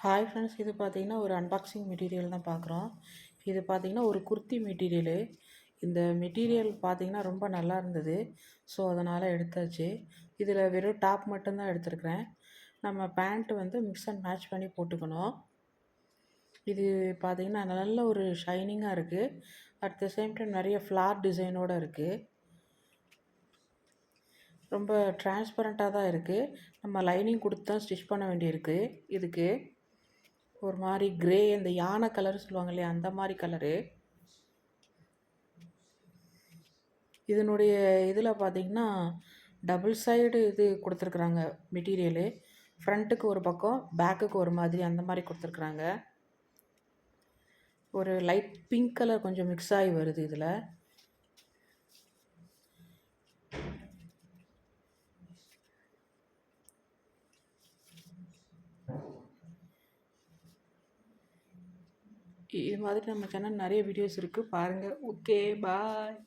Hi friends, இது பார்த்தீங்கன்னா ஒரு அன்பாக்சிங் மெட்டீரியல் தான் பார்க்குறோம். இது பார்த்தீங்கன்னா ஒரு குர்த்தி மெட்டீரியலு. இந்த மெட்டீரியல் பார்த்தீங்கன்னா ரொம்ப நல்லா இருந்தது. ஸோ அதனால் எடுத்தாச்சு. இதில் வெறும் டாப் மட்டும்தான் எடுத்திருக்கிறேன். நம்ம பேண்ட் வந்து மிக்ஸ் அண்ட் மேட்ச் பண்ணி போட்டுக்கணும். இது பார்த்தீங்கன்னா நல்ல ஒரு ஷைனிங்காக இருக்குது. அட் த சேம் டைம் நிறைய ஃப்ளார் டிசைனோடு இருக்குது. ரொம்ப டிரான்ஸ்பரண்ட்டாக தான் இருக்குது. நம்ம லைனிங் கொடுத்து தான் ஸ்டிச் பண்ண வேண்டியிருக்கு. இதுக்கு ஒரு மாதிரி கிரே, இந்த யானை கலர் சொல்லுவாங்க இல்லையா, அந்த மாதிரி கலரு. இதனுடைய இதில் பார்த்திங்கன்னா டபுள் சைடு இது கொடுத்துருக்குறாங்க மெட்டீரியலு. ஃப்ரண்ட்டுக்கு ஒரு பக்கம், பேக்குக்கு ஒரு மாதிரி, அந்த மாதிரி கொடுத்துருக்குறாங்க. ஒரு லைட் பிங்க் கலர் கொஞ்சம் மிக்ஸ் ஆகி வருது இதில். இது மாதிரி நம்ம சேனல் நிறைய வீடியோஸ் இருக்குது, பாருங்கள். ஓகே, பாய்.